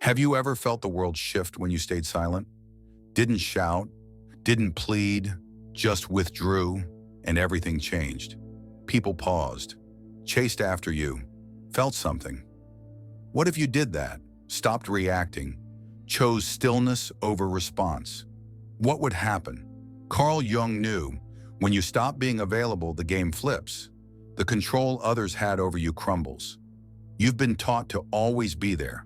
Have you ever felt the world shift when you stayed silent? Didn't shout, didn't plead, just withdrew, and everything changed. People paused, chased after you, felt something. What if you did that, stopped reacting, chose stillness over response? What would happen? Carl Jung knew, when you stop being available, the game flips. The control others had over you crumbles. You've been taught to always be there.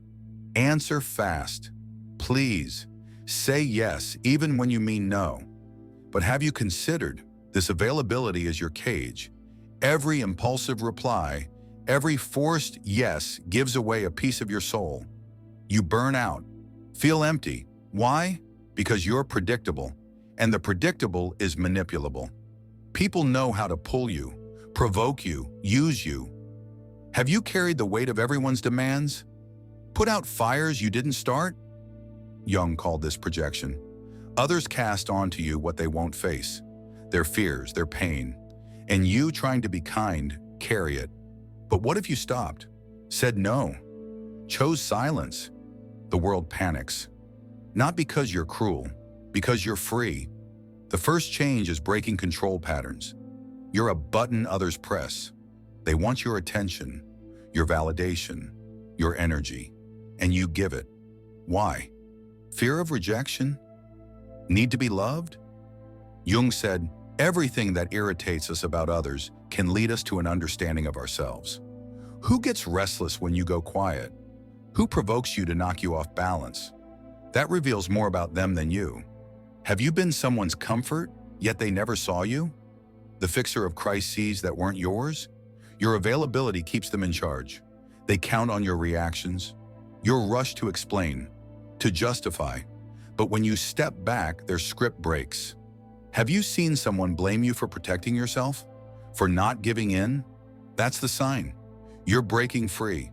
Answer fast. Please. Say yes, even when you mean no. But have you considered this availability is your cage? Every impulsive reply, every forced yes gives away a piece of your soul. You burn out, feel empty. Why? Because you're predictable, and the predictable is manipulable. People know how to pull you, provoke you, use you. Have you carried the weight of everyone's demands? Put out fires you didn't start? Jung called this projection. Others cast onto you what they won't face, their fears, their pain, and you, trying to be kind, carry it. But what if you stopped, said no, chose silence? The world panics. Not because you're cruel, because you're free. The first change is breaking control patterns. You're a button others press. They want your attention, your validation, your energy, and you give it. Why? Fear of rejection? Need to be loved? Jung said, everything that irritates us about others can lead us to an understanding of ourselves. Who gets restless when you go quiet? Who provokes you to knock you off balance? That reveals more about them than you. Have you been someone's comfort, yet they never saw you? The fixer of crises that weren't yours? Your availability keeps them in charge. They count on your reactions. You're rushed to explain, to justify. But when you step back, their script breaks. Have you seen someone blame you for protecting yourself? For not giving in? That's the sign. You're breaking free.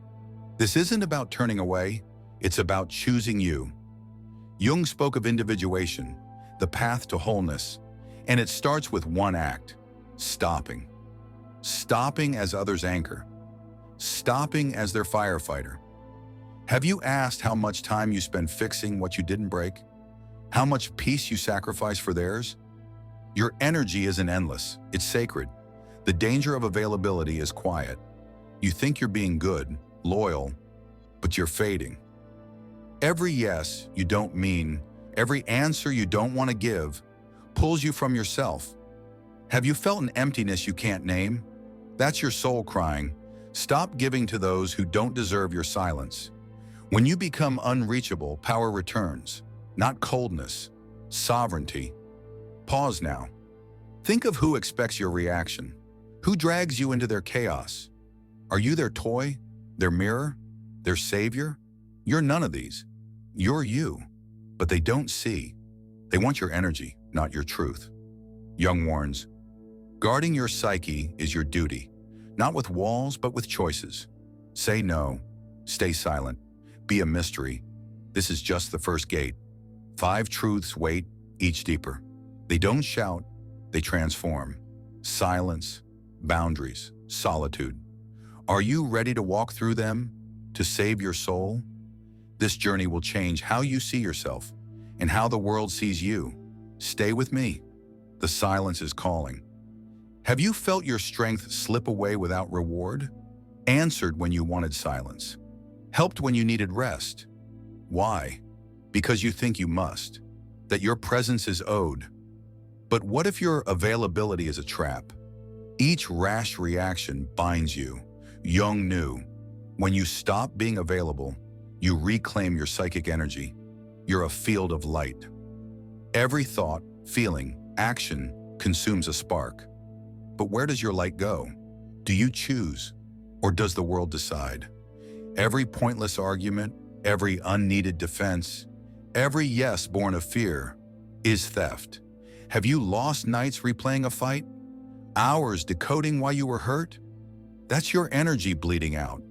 This isn't about turning away. It's about choosing you. Jung spoke of individuation, the path to wholeness, and it starts with one act: stopping. Stopping as others anchor. Stopping as their firefighter. Have you asked how much time you spend fixing what you didn't break? How much peace you sacrifice for theirs? Your energy isn't endless, it's sacred. The danger of availability is quiet. You think you're being good, loyal, but you're fading. Every yes you don't mean, every answer you don't want to give, pulls you from yourself. Have you felt an emptiness you can't name? That's your soul crying. Stop giving to those who don't deserve your silence. When you become unreachable, power returns, not coldness, sovereignty. Pause now. Think of who expects your reaction. Who drags you into their chaos? Are you their toy, their mirror, their savior? You're none of these. You're you, but they don't see. They want your energy, not your truth. Jung warns, guarding your psyche is your duty, not with walls, but with choices. Say no, stay silent, be a mystery. This is just the first gate. 5 truths wait, each deeper. They don't shout, they transform. Silence, boundaries, solitude. Are you ready to walk through them, to save your soul? This journey will change how you see yourself and how the world sees you. Stay with me. The silence is calling. Have you felt your strength slip away without reward? Answered when you wanted silence. Helped when you needed rest. Why? Because you think you must, that your presence is owed. But what if your availability is a trap? Each rash reaction binds you. Jung knew, when you stop being available, you reclaim your psychic energy. You're a field of light. Every thought, feeling, action consumes a spark. But where does your light go? Do you choose, or does the world decide? Every pointless argument, every unneeded defense, every yes born of fear is theft. Have you lost nights replaying a fight? Hours decoding why you were hurt? That's your energy bleeding out.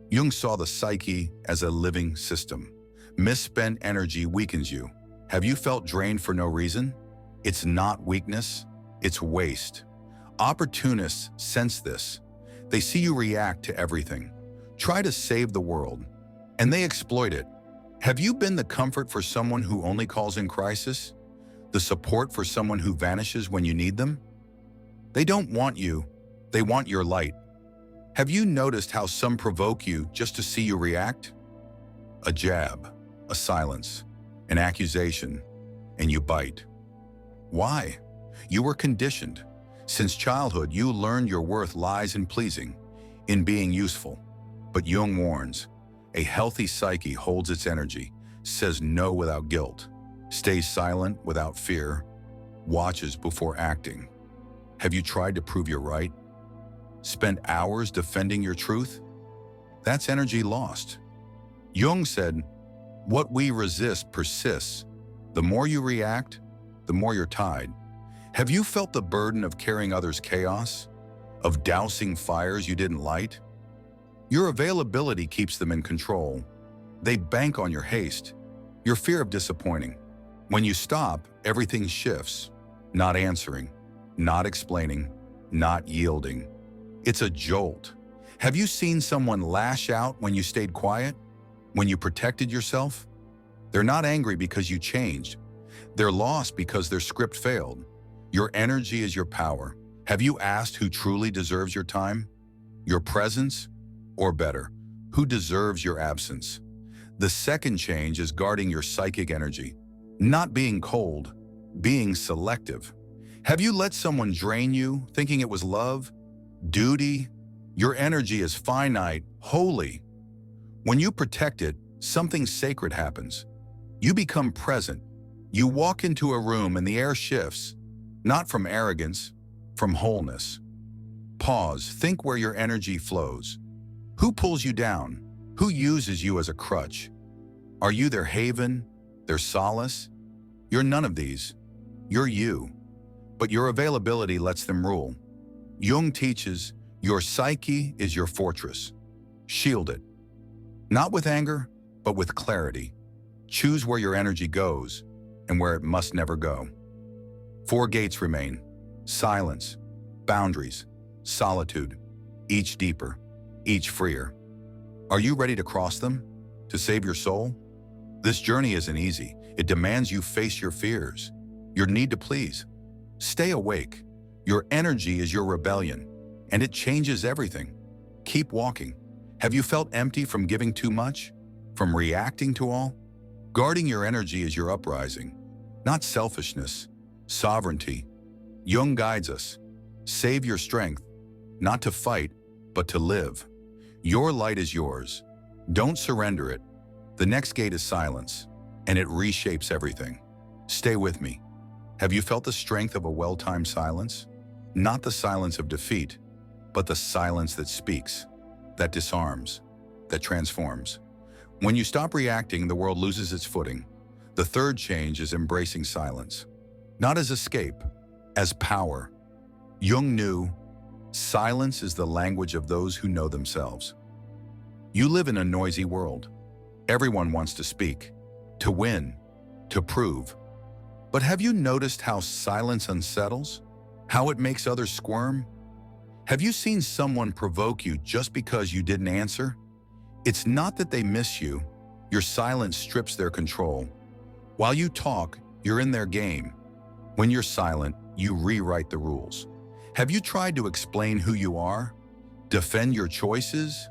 Jung saw the psyche as a living system. Misspent energy weakens you. Have you felt drained for no reason? It's not weakness, it's waste. Opportunists sense this. They see you react to everything, try to save the world, and they exploit it. Have you been the comfort for someone who only calls in crisis? The support for someone who vanishes when you need them? They don't want you, they want your light. Have you noticed how some provoke you just to see you react? A jab, a silence, an accusation, and you bite. Why? You were conditioned. Since childhood, you learned your worth lies in pleasing, in being useful. But Jung warns, a healthy psyche holds its energy, says no without guilt, stays silent without fear, watches before acting. Have you tried to prove you're right? Spent hours defending your truth? That's energy lost. Jung said, what we resist persists. The more you react, the more you're tied. Have you felt the burden of carrying others' chaos? Of dousing fires you didn't light? Your availability keeps them in control. They bank on your haste, your fear of disappointing. When you stop, everything shifts. Not answering, not explaining, not yielding. It's a jolt. Have you seen someone lash out when you stayed quiet? When you protected yourself? They're not angry because you changed. They're lost because their script failed. Your energy is your power. Have you asked who truly deserves your time? Your presence? Or better, who deserves your absence? The second change is guarding your psychic energy. Not being cold, being selective. Have you let someone drain you, thinking it was love? Duty? Your energy is finite, holy. When you protect it, something sacred happens. You become present. You walk into a room and the air shifts, not from arrogance, from wholeness. Pause, think where your energy flows. Who pulls you down? Who uses you as a crutch? Are you their haven, their solace? You're none of these. You're you. But your availability lets them rule. Jung teaches, your psyche is your fortress. Shield it. Not with anger, but with clarity. Choose where your energy goes and where it must never go. 4 gates remain: silence, boundaries, solitude, each deeper, each freer. Are you ready to cross them? To save your soul? This journey isn't easy. It demands you face your fears, your need to please. Stay awake. Your energy is your rebellion, and it changes everything. Keep walking. Have you felt empty from giving too much? From reacting to all? Guarding your energy is your uprising, not selfishness, sovereignty. Jung guides us. Save your strength, not to fight, but to live. Your light is yours. Don't surrender it. The next gate is silence, and it reshapes everything. Stay with me. Have you felt the strength of a well-timed silence? Not the silence of defeat, but the silence that speaks, that disarms, that transforms. When you stop reacting, the world loses its footing. The third change is embracing silence, not as escape, as power. Jung knew, silence is the language of those who know themselves. You live in a noisy world. Everyone wants to speak, to win, to prove. But have you noticed how silence unsettles? How it makes others squirm? Have you seen someone provoke you just because you didn't answer? It's not that they miss you. Your silence strips their control. While you talk, you're in their game. When you're silent, you rewrite the rules. Have you tried to explain who you are? Defend your choices?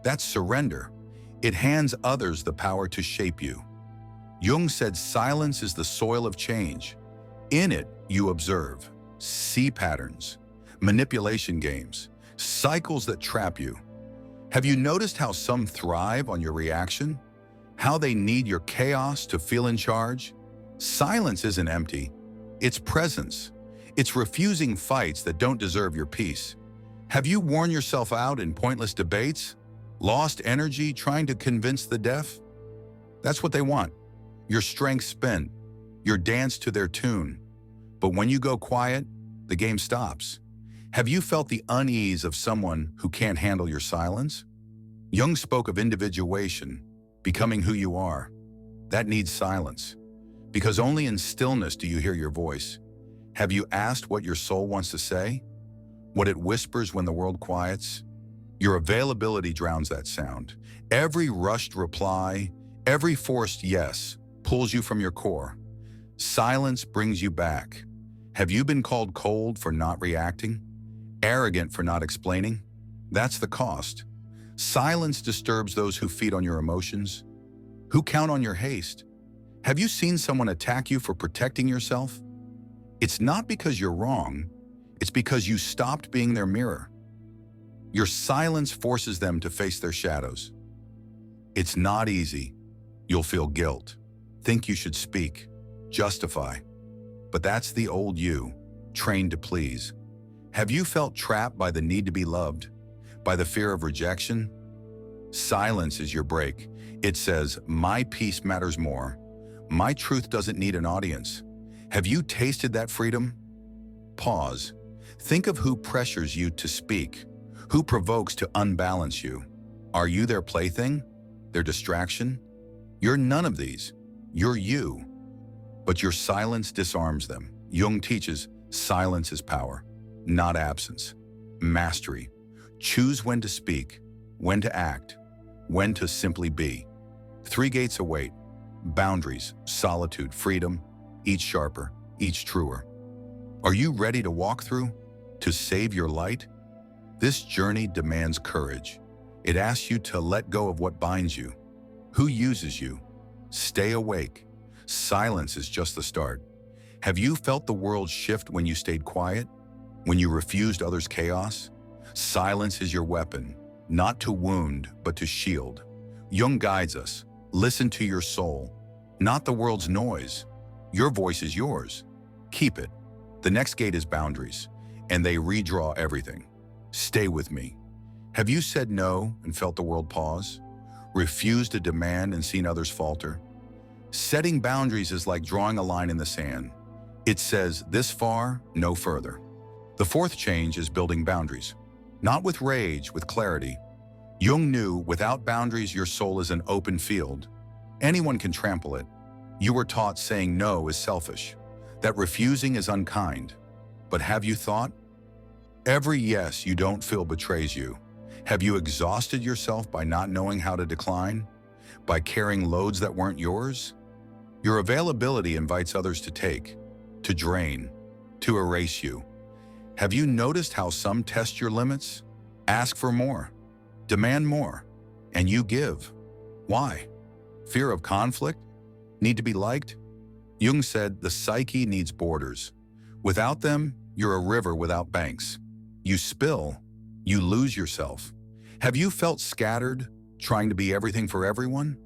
That's surrender. It hands others the power to shape you. Jung said silence is the soil of change. In it, you observe, see patterns, manipulation games, cycles that trap you. Have you noticed how some thrive on your reaction? How they need your chaos to feel in charge? Silence isn't empty. It's presence. It's refusing fights that don't deserve your peace. Have you worn yourself out in pointless debates? Lost energy trying to convince the deaf? That's what they want. Your strength spent, your dance to their tune. But when you go quiet, the game stops. Have you felt the unease of someone who can't handle your silence? Jung spoke of individuation, becoming who you are. That needs silence, because only in stillness do you hear your voice. Have you asked what your soul wants to say? What it whispers when the world quiets? Your availability drowns that sound. Every rushed reply, Every forced yes pulls you from your core. Silence brings you back. Have you been called cold for not reacting? Arrogant for not explaining? That's the cost. Silence disturbs those who feed on your emotions, who count on your haste. Have you seen someone attack you for protecting yourself? It's not because you're wrong, it's because you stopped being their mirror. Your silence forces them to face their shadows. It's not easy. You'll feel guilt, think you should speak, justify. But that's the old you, trained to please. Have you felt trapped by the need to be loved, by the fear of rejection? Silence is your break. It says, my peace matters more. My truth doesn't need an audience. Have you tasted that freedom? Pause. Think of who pressures you to speak, who provokes to unbalance you. Are you their plaything, their distraction? You're none of these. You're you. But your silence disarms them. Jung teaches silence is power, not absence. Mastery. Choose when to speak, when to act, when to simply be. 3 gates await. Boundaries, solitude, freedom, each sharper, each truer. Are you ready to walk through, to save your light? This journey demands courage. It asks you to let go of what binds you, who uses you. Stay awake. Silence is just the start. Have you felt the world shift when you stayed quiet? When you refused others' chaos? Silence is your weapon, not to wound, but to shield. Jung guides us. Listen to your soul, not the world's noise. Your voice is yours. Keep it. The next gate is boundaries, and they redraw everything. Stay with me. Have you said no and felt the world pause? Refused a demand and seen others falter? Setting boundaries is like drawing a line in the sand. It says, this far, no further. The 4th change is building boundaries. Not with rage, with clarity. Jung knew without boundaries, your soul is an open field. Anyone can trample it. You were taught saying no is selfish, that refusing is unkind. But have you thought? Every yes you don't feel betrays you. Have you exhausted yourself by not knowing how to decline? By carrying loads that weren't yours? Your availability invites others to take, to drain, to erase you. Have you noticed how some test your limits? Ask for more, demand more, and you give. Why? Fear of conflict? Need to be liked? Jung said the psyche needs borders. Without them, you're a river without banks. You spill, you lose yourself. Have you felt scattered, trying to be everything for everyone?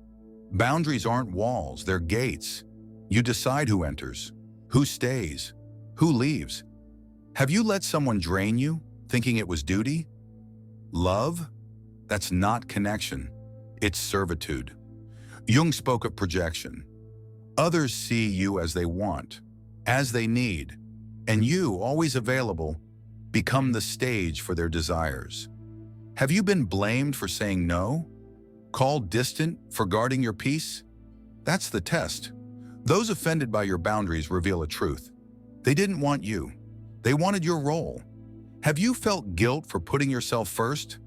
Boundaries aren't walls, they're gates. You decide who enters, who stays, who leaves. Have you let someone drain you, thinking it was duty? Love? That's not connection. It's servitude. Jung spoke of projection. Others see you as they want, as they need, and you, always available, become the stage for their desires. Have you been blamed for saying no? Called distant for guarding your peace? That's the test. Those offended by your boundaries reveal a truth. They didn't want you. They wanted your role. Have you felt guilt for putting yourself first?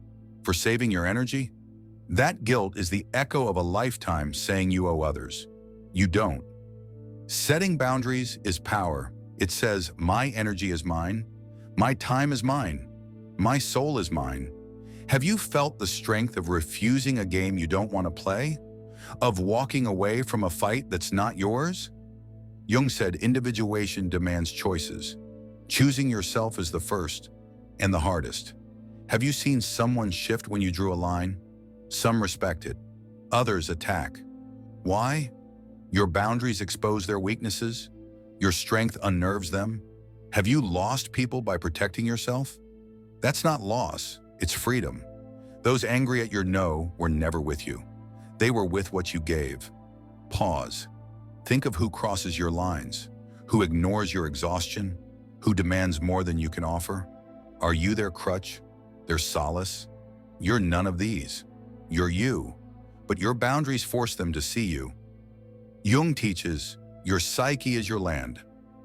For saving your energy? That guilt is the echo of a lifetime saying you owe others. You don't. Setting boundaries is power. It says, my energy is mine. My time is mine. My soul is mine. Have you felt the strength of refusing a game you don't want to play? Of walking away from a fight that's not yours? Jung said individuation demands choices. Choosing yourself is the first and the hardest. Have you seen someone shift when you drew a line? Some respect it, others attack. Why? Your boundaries expose their weaknesses. Your strength unnerves them. Have you lost people by protecting yourself? That's not loss, it's freedom. Those angry at your no were never with you. They were with what you gave. Pause. Think of who crosses your lines, who ignores your exhaustion, who demands more than you can offer. Are you their crutch, their solace? You're none of these. You're you, but your boundaries force them to see you. Jung teaches, your psyche is your land.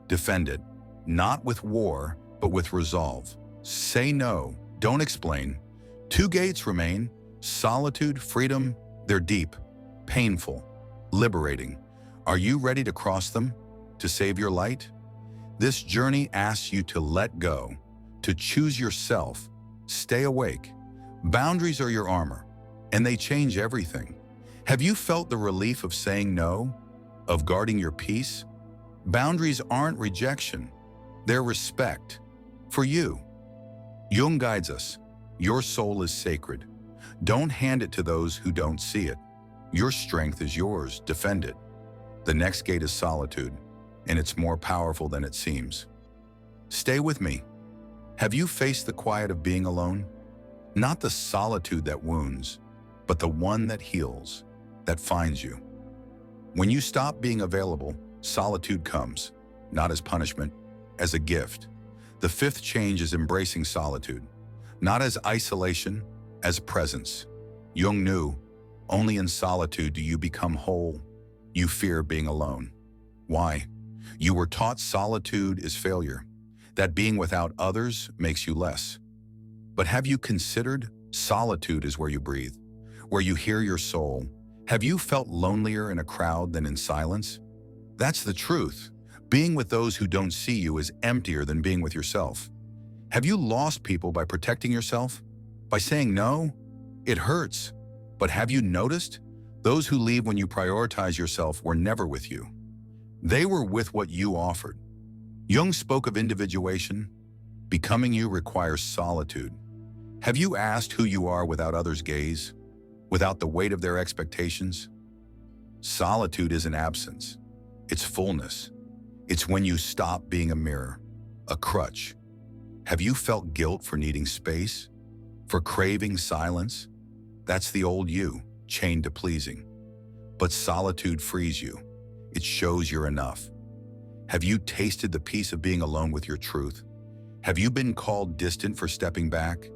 Defend it, not with war, but with resolve. Say no, don't explain. 2 gates remain, solitude, freedom. They're deep, painful, liberating. Are you ready to cross them, to save your light? This journey asks you to let go, to choose yourself, stay awake. Boundaries are your armor, and they change everything. Have you felt the relief of saying no, of guarding your peace? Boundaries aren't rejection, they're respect. For you, Jung guides us. Your soul is sacred. Don't hand it to those who don't see it. Your strength is yours, defend it. The next gate is solitude, and it's more powerful than it seems. Stay with me. Have you faced the quiet of being alone? Not the solitude that wounds, but the one that heals, that finds you. When you stop being available, solitude comes, not as punishment, as a gift. The fifth change is embracing solitude, not as isolation, as presence. Jung knew, only in solitude do you become whole. You fear being alone. Why? You were taught solitude is failure, that being without others makes you less. But have you considered solitude is where you breathe, where you hear your soul? Have you felt lonelier in a crowd than in silence? That's the truth. Being with those who don't see you is emptier than being with yourself. Have you lost people by protecting yourself? By saying no? It hurts. But have you noticed? Those who leave when you prioritize yourself were never with you. They were with what you offered. Jung spoke of individuation. Becoming you requires solitude. Have you asked who you are without others' gaze? Without the weight of their expectations? Solitude isn't absence. It's fullness. It's when you stop being a mirror, a crutch. Have you felt guilt for needing space? For craving silence? That's the old you, chained to pleasing. But solitude frees you. It shows you're enough. Have you tasted the peace of being alone with your truth? Have you been called distant for stepping back?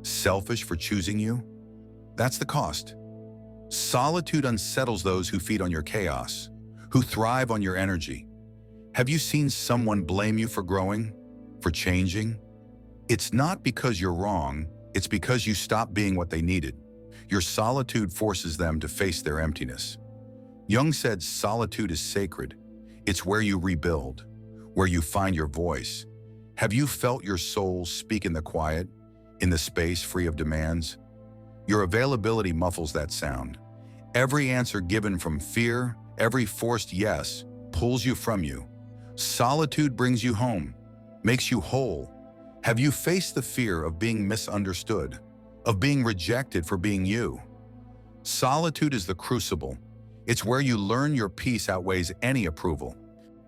Selfish for choosing you? That's the cost. Solitude unsettles those who feed on your chaos, who thrive on your energy. Have you seen someone blame you for growing, for changing? It's not because you're wrong, it's because you stopped being what they needed. Your solitude forces them to face their emptiness. Jung said solitude is sacred. It's where you rebuild, where you find your voice. Have you felt your soul speak in the quiet, in the space free of demands? Your availability muffles that sound. Every answer given from fear, every forced yes, pulls you from you. Solitude brings you home, makes you whole. Have you faced the fear of being misunderstood, of being rejected for being you? Solitude is the crucible. It's where you learn your peace outweighs any approval.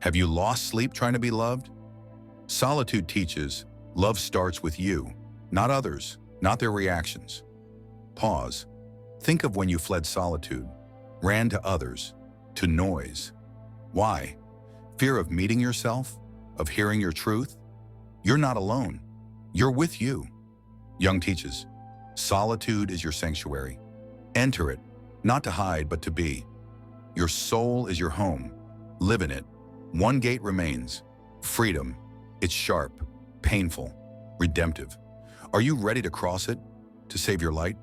Have you lost sleep trying to be loved? Solitude teaches, love starts with you, not others, not their reactions. Pause. Think of when you fled solitude, ran to others, to noise. Why? Fear of meeting yourself, of hearing your truth? You're not alone. You're with you. Jung teaches, solitude is your sanctuary. Enter it, not to hide, but to be. Your soul is your home. Live in it. One gate remains, freedom. It's sharp, painful, redemptive. Are you ready to cross it, to save your light?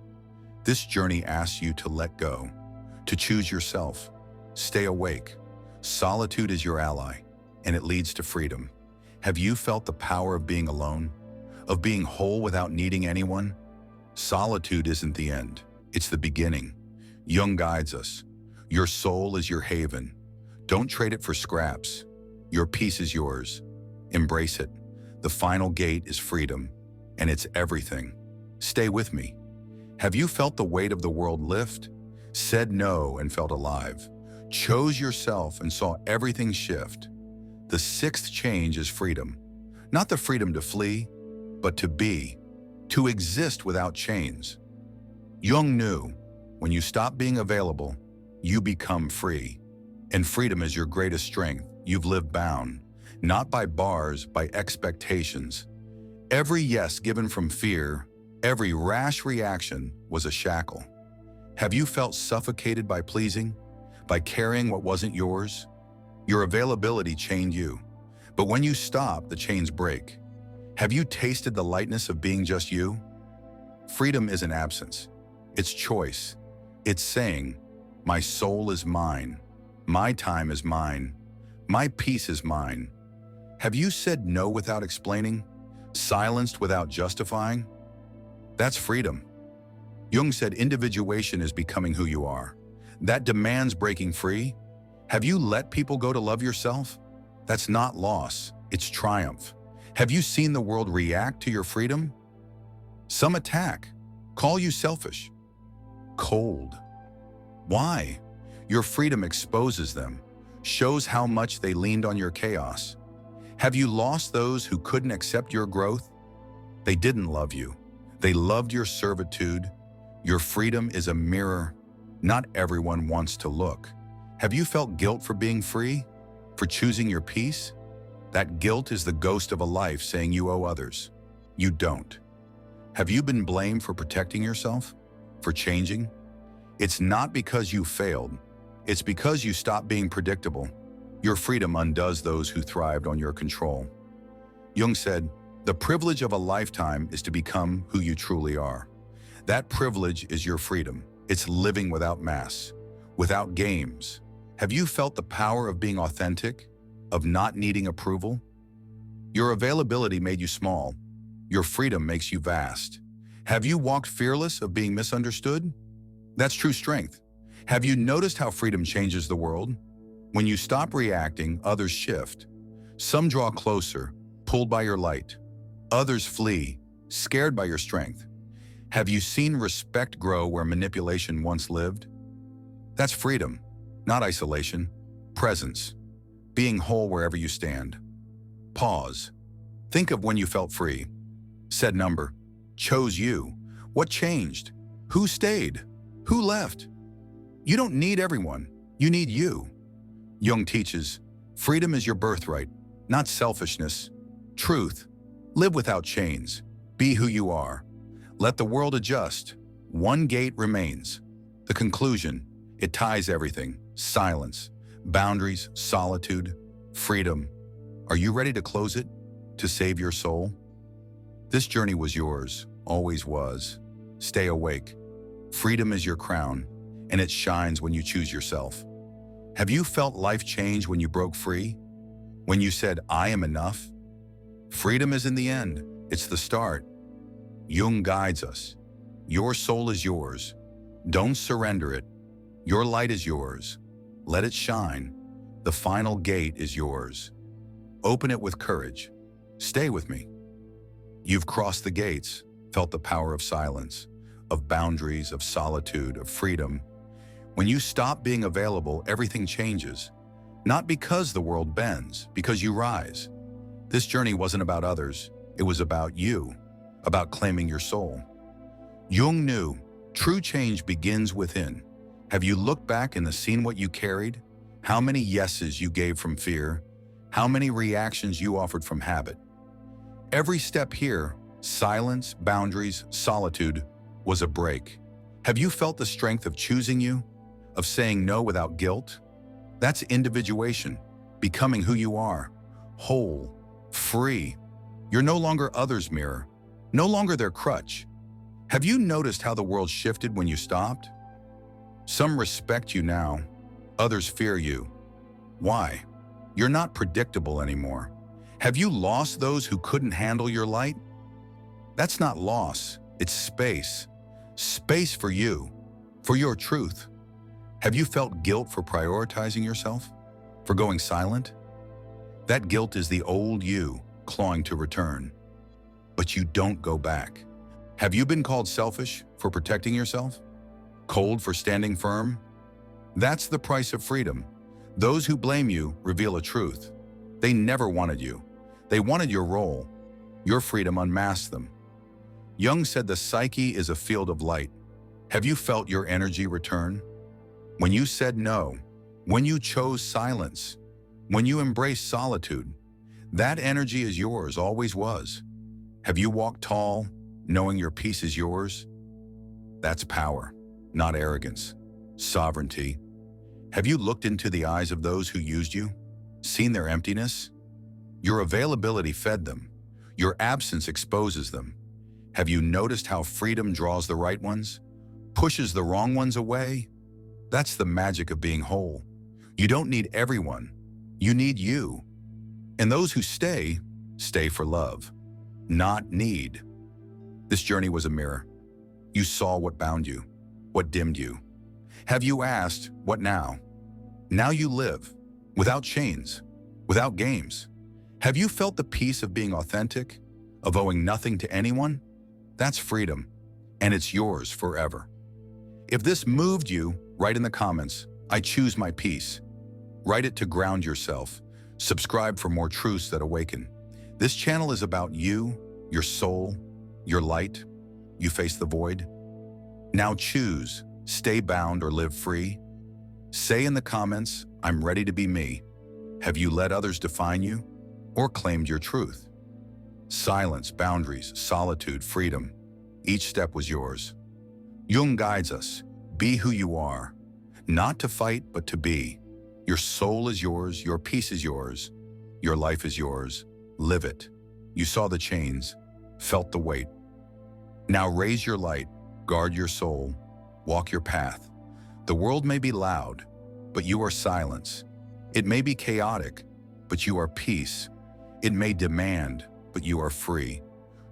This journey asks you to let go, to choose yourself. Stay awake. Solitude is your ally, and it leads to freedom. Have you felt the power of being alone, of being whole without needing anyone? Solitude isn't the end, it's the beginning. Jung guides us. Your soul is your haven. Don't trade it for scraps. Your peace is yours. Embrace it. The final gate is freedom, and it's everything. Stay with me. Have you felt the weight of the world lift? Said no and felt alive. Chose yourself and saw everything shift. The sixth change is freedom. Not the freedom to flee, but to be, to exist without chains. Jung knew, when you stop being available, you become free. And freedom is your greatest strength. You've lived bound, not by bars, by expectations. Every yes given from fear, every rash reaction was a shackle. Have you felt suffocated by pleasing, by carrying what wasn't yours? Your availability chained you, but when you stop, the chains break. Have you tasted the lightness of being just you? Freedom isn't absence. It's choice. It's saying, My soul is mine. My time is mine. My peace is mine. Have you said no without explaining? Silenced without justifying? That's freedom. Jung said individuation is becoming who you are. That demands breaking free. Have you let people go to love yourself? That's not loss, it's triumph. Have you seen the world react to your freedom? Some attack, call you selfish, cold. Why? Your freedom exposes them, shows how much they leaned on your chaos. Have you lost those who couldn't accept your growth? They didn't love you. They loved your servitude. Your freedom is a mirror. Not everyone wants to look. Have you felt guilt for being free? For choosing your peace? That guilt is the ghost of a life saying you owe others. You don't. Have you been blamed for protecting yourself? For changing? It's not because you failed. It's because you stopped being predictable. Your freedom undoes those who thrived on your control. Jung said, "The privilege of a lifetime is to become who you truly are." That privilege is your freedom. It's living without masks, without games. Have you felt the power of being authentic, of not needing approval? Your availability made you small. Your freedom makes you vast. Have you walked fearless of being misunderstood? That's true strength. Have you noticed how freedom changes the world? When you stop reacting, others shift. Some draw closer, pulled by your light. Others flee, scared by your strength. Have you seen respect grow where manipulation once lived? That's freedom, not isolation. Presence, being whole wherever you stand. Pause. Think of when you felt free. Said number, chose you. What changed? Who stayed? Who left? You don't need everyone. You need you. Jung teaches, freedom is your birthright, not selfishness. Truth, live without chains. Be who you are. Let the world adjust. One gate remains. The conclusion, it ties everything. Silence, boundaries, solitude, freedom. Are you ready to close it? To save your soul? This journey was yours, always was. Stay awake. Freedom is your crown, and it shines when you choose yourself. Have you felt life change when you broke free? When you said, I am enough? Freedom isn't the end, it's the start. Jung guides us. Your soul is yours. Don't surrender it. Your light is yours. Let it shine. The final gate is yours. Open it with courage. Stay with me. You've crossed the gates, felt the power of silence, of boundaries, of solitude, of freedom. When you stop being available, everything changes. Not because the world bends, because you rise. This journey wasn't about others. It was about you, about claiming your soul. Jung knew true change begins within. Have you looked back and seen what you carried? How many yeses you gave from fear? How many reactions you offered from habit? Every step here, silence, boundaries, solitude, was a break. Have you felt the strength of choosing you? Of saying no without guilt? That's individuation, becoming who you are, whole, free. You're no longer others' mirror, no longer their crutch. Have you noticed how the world shifted when you stopped? Some respect you now, others fear you. Why? You're not predictable anymore. Have you lost those who couldn't handle your light? That's not loss, it's space. Space for you, for your truth. Have you felt guilt for prioritizing yourself? For going silent? That guilt is the old you clawing to return. But you don't go back. Have you been called selfish for protecting yourself? Cold for standing firm? That's the price of freedom. Those who blame you reveal a truth. They never wanted you. They wanted your role. Your freedom unmasked them. Jung said the psyche is a field of light. Have you felt your energy return? When you said no, when you chose silence, when you embraced solitude, that energy is yours, always was. Have you walked tall, knowing your peace is yours? That's power, not arrogance, sovereignty. Have you looked into the eyes of those who used you, seen their emptiness? Your availability fed them. Your absence exposes them. Have you noticed how freedom draws the right ones, pushes the wrong ones away? That's the magic of being whole. You don't need everyone. You need you. And those who stay, stay for love, not need. This journey was a mirror. You saw what bound you, what dimmed you. Have you asked, what now? Now you live, without chains, without games. Have you felt the peace of being authentic, of owing nothing to anyone? That's freedom, and it's yours forever. If this moved you, write in the comments, I choose my peace. Write it to ground yourself. Subscribe for more truths that awaken. This channel is about you, your soul, your light. You face the void. Now choose, stay bound or live free. Say in the comments, I'm ready to be me. Have you let others define you or claimed your truth? Silence, boundaries, solitude, freedom. Each step was yours. Jung guides us. Be who you are. Not to fight, but to be. Your soul is yours. Your peace is yours. Your life is yours. Live it. You saw the chains, felt the weight. Now raise your light, guard your soul, walk your path. The world may be loud, but you are silence. It may be chaotic, but you are peace. It may demand, but you are free.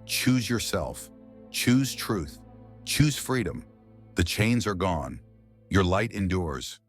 Choose yourself. Choose truth. Choose freedom. The chains are gone. Your light endures.